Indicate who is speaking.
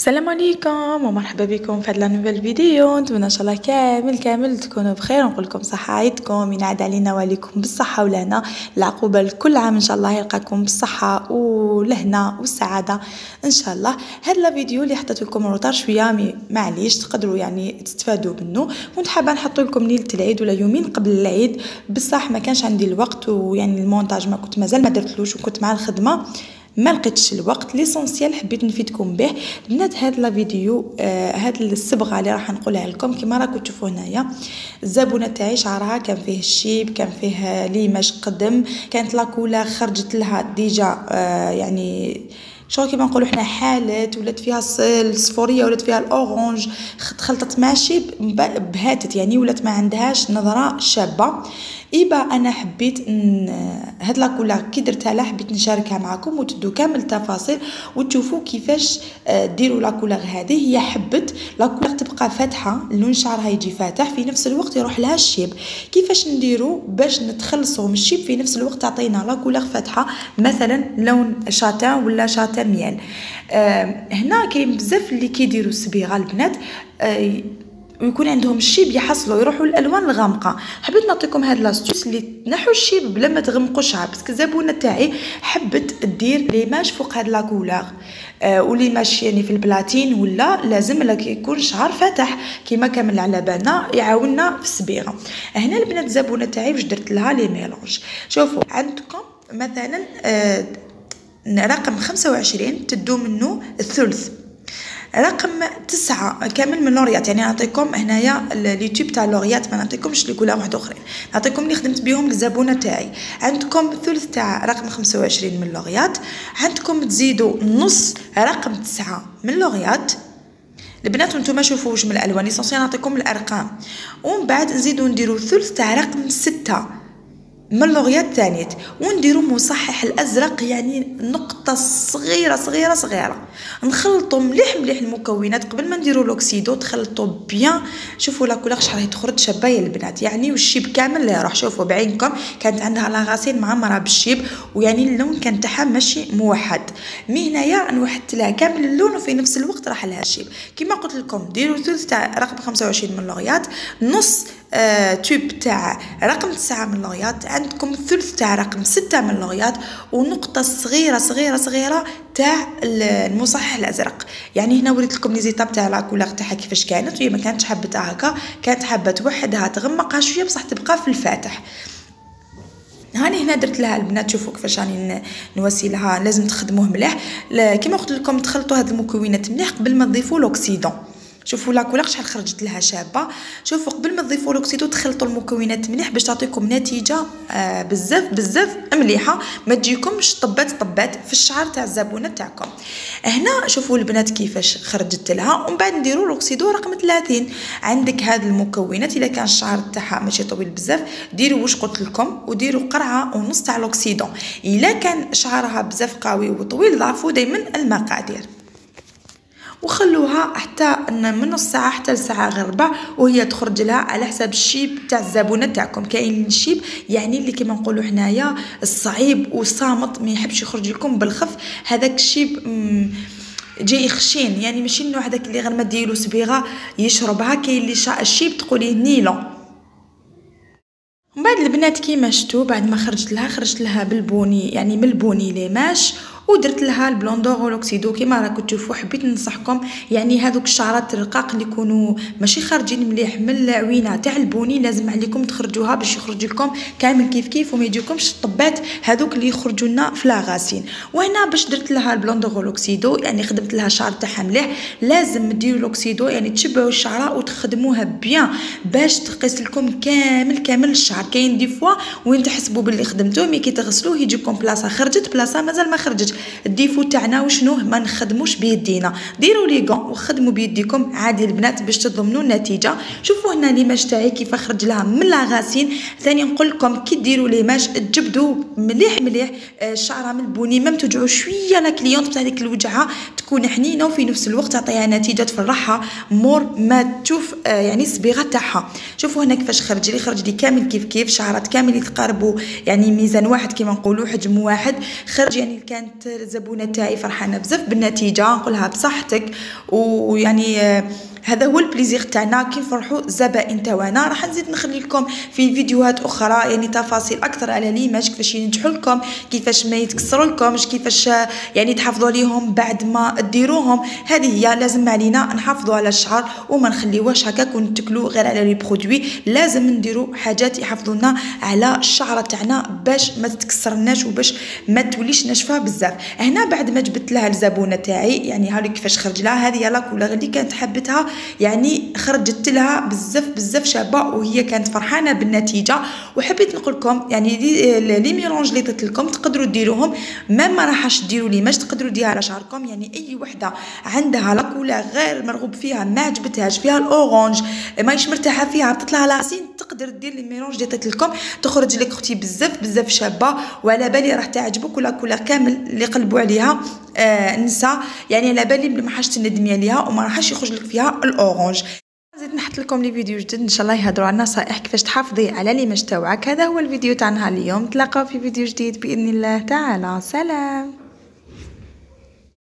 Speaker 1: السلام عليكم ومرحبا بكم في هذا نوفيل فيديو. نتمنى ان شاء الله كامل تكونوا بخير ونقول لكم صحه عيدكم ينعاد علينا وعليكم بالصحه والهنا. العقوبه لكل عام ان شاء الله يلقاكم بالصحه والهنا والسعاده ان شاء الله. هذا الفيديو اللي حطيت لكم روتار شويه معليش تقدروا يعني تستفادوا منه. كنت حابه نحط لكم ليله العيد ولا يومين قبل العيد، بصح ما كانش عندي الوقت ويعني المونتاج ما كنت مازال ما درتلوش وكنت مع الخدمه ما لقيتش الوقت. ليسونسيال حبيت نفيدكم به بنات هذا الفيديو. هاد الصبغه اللي راح نقولها لكم كما راكم تشوفوا هنايا. الزبونه تاعي شعرها كان فيه الشيب، كان فيه ليماج قدم، كانت لاكولا خرجت لها ديجا يعني شغل كيما نقولوا حنا حالات، ولات فيها الصفوريه ولات فيها الاورانج، تخلطت مع شيب بهاتت يعني ولات ما عندهاش نظره شابه. إيبا انا حبيت هاد لاكولا كي درتها لها حبيت نشاركها معكم وتدو كامل التفاصيل وتشوفوا كيفاش ديروا لاكولا هذه. هي حبت لاكولا تبقى فاتحه، لون شعرها يجي فاتح في نفس الوقت يروح لها الشيب. كيفاش نديروا باش نتخلصوا من الشيب في نفس الوقت تعطينا لاكولا فاتحه، مثلا لون شاتان ولا شاتان ميال. هنا كاين بزاف اللي كيديروا الصبيغه البنات ويكون عندهم الشيب يحصلوا يروحوا للالوان الغامقه. حبيت نعطيكم هاد لاستوس اللي تنحوا الشيب بلا ما تغمقوا الشعر، باسكو الزبونه تاعي حبت دير ليماج فوق هاد لا كولور وليماج يعني في البلاتين، ولا لازم لك يكون شعر فاتح كيما كامل على بالنا يعاوننا في الصبيغه. هنا البنات الزبونه تاعي واش درت لها لي ميلونج. شوفوا عندكم مثلا رقم 25 تدو منه الثلث، رقم 9 كامل من لوريات. يعني نعطيكم هنايا اليوتيوب تاع لوريات، ما نعطيكمش لي كولا واحد اخرين، نعطيكم اللي خدمت بهم للزبونه تاعي. عندكم ثلث تاع رقم 25 من لوريات، عندكم تزيدوا نص رقم 9 من لوريات. البنات وانتم شوفوا واش من الالوان ليسونسيال نعطيكم الارقام، ومن بعد نزيدوا نديروا ثلث تاع رقم 6 من لوريات ثانيت، ونديروا مصحح الازرق يعني نقطه صغيره. نخلطوا مليح المكونات قبل ما نديروا لوكسيدو، تخلطوا بيان. شوفوا لا كولور راهي تخرج شابه يا البنات يعني، والشيب كامل اللي راح شوفوا بعينكم كانت عندها لاغاسين معمره بالشيب، ويعني اللون كان تاعها ماشي موحد. مي هنايا نوحدت لها كامل اللون وفي نفس الوقت راح لها الشيب. كما قلت لكم ديروا ثلث تاع رقم 25 من لوريات، نص توب تاع رقم 9 من لوريات، عندكم ثلث تاع رقم 6 من لوريات، ونقطه صغيره تاع المصحح الازرق. يعني هنا وريت لكم لي زيتاب تاع لا كولور تاعها كيفاش كانت، وهي ما كانتش حابتها هكا، كانت حابه توحدها تغمقها شويه بصح تبقى في الفاتح. هاني هنا درت لها البنات شوفوا كيفاش راني نواسي لها. لازم تخدموه مليح كما قلت لكم، تخلطوا هاد المكونات مليح قبل ما تضيفوا لوكسيدون. شوفوا لا كولور شحال خرجت لها شابه. شوفوا قبل ما تضيفوا لوكسيدو تخلطوا المكونات مليح باش تعطيكم نتيجه بزاف مليحه، ما تجيكمش طبات في الشعر تاع الزبونه تاعكم. هنا شوفوا البنات كيفاش خرجت لها. ومن بعد نديروا لوكسيدو رقم 30. عندك هاد المكونات الا كان الشعر تاعها ماشي طويل بزاف ديروا واش قلت لكم، وديروا قرعه ونص تاع لوكسيدو. الا كان شعرها بزاف قوي وطويل ضعفوا دائما المقادير وخلوها حتى من نص ساعه حتى لساعه غير ربع وهي تخرج لها على حساب الشيب تاع الزبونه تاعكم. كاين الشيب يعني اللي كما نقولوا حنايا الصعيب وصامت ما يحبش يخرج لكم بالخف، هذاك الشيب جاي خشين يعني ماشي النوع هذاك اللي غير ما ديروا صبيغه يشربها. كاين اللي الشيب تقوليه نيلون. ومن بعد البنات كيما شفتوا بعد ما خرجت لها بالبوني يعني من البوني ليماش، ودرت لها البلوندور ولوكسيدو كيما راكم تشوفوا. حبيت ننصحكم يعني هذوك الشعرات الرقاق اللي يكونوا ماشي خارجين مليح من العوينه تاع البوني لازم عليكم تخرجوها باش يخرج لكم كامل كيف وما يجيكمش الطبات هذوك اللي يخرجوا لنا في لاغاسين. وهنا باش درت لها البلوندور ولوكسيدو يعني خدمت لها الشعر تاعها مليح. لازم ديروا لوكسيدو يعني تشبعوا الشعره وتخدموها بيان باش تقيس لكم كامل الشعر. كاين دي فوا وين تحسبوا باللي خدمتوه مي كي تغسلوه يجيكم بلاصه خرجت بلاصه مازال ما خرجتش. الديفو تاعنا وشنو ما نخدموش بيدينا، ديروا لي غون وخدموا بيديكم عادي البنات باش تضمنوا النتيجه. شوفوا هنا ليماج تاعي كيف خرج لها من لاغاسين. ثاني نقول لكم كي ديروا ليماج تجبدوا مليح الشعره من البني، ما توجعوا شويه لا كليونط تاع ديك الوجعه تكون حنينه وفي نفس الوقت تعطيها نتيجه تفرحها مور ما تشوف يعني الصبيغه تاعها. شوفوا هنا كيفاش خرج لي كامل كيف شعرات كامل يتقاربوا يعني ميزان واحد كيما نقولوا حجم واحد. خرج يعني كانت كانت الزبونه تاعي فرحانه بزاف بالنتيجه، نقولها بصحتك. ويعني هذا هو البليزير تاعنا كي نفرحوا الزبائن تاعنا. راح نزيد نخلي لكم في فيديوهات اخرى يعني تفاصيل اكثر على ليماج، كيفاش ينجحوا لكم، كيفاش ما يتكسروا لكمش، كيفاش يعني تحافظوا عليهم بعد ما ديروهم. هذه هي لازم علينا نحافظوا على الشعر وما نخليوهش هكاك ونتكلوا غير على لي برودوي. لازم نديروا حاجات يحافظوا لنا على الشعر تاعنا باش ما تتكسرناش وباش ما توليش ناشفه بزاف. هنا بعد ما جبت لها الزبونه تاعي يعني هاوليك كيفاش خرج لها. هذه لا كولور اللي كانت حبتها يعني خرجت لها بزاف شابه وهي كانت فرحانه بالنتيجه. وحبيت نقول لكم يعني لي ميلونج اللي درت لكم تقدروا ديروهم ما راحش ديروا لي ماش تقدروا ديروها على شعركم. يعني اي وحده عندها لا كولور غير مرغوب فيها ما عجبتهاش فيها الاورانج ماهيش مرتاحه فيها تطلع لاسين تقدر دير لي ميلونج اللي درت لكم تخرج لك اختي بزاف شابه. وعلى بالي راح تعجبك ولا كولور كامل اللي قلبوا عليها نساء يعني على بالي بلي ما حاش تندمي عليها وما راحش يخرج لك فيها الاورانج. زيد نحط لكم لي فيديو جديد ان شاء الله يهضروا على النصائح كيفاش تحافظي على ليماج تاعك. هذا هو الفيديو تاعنا اليوم، تلاقاو في فيديو جديد باذن الله تعالى. سلام.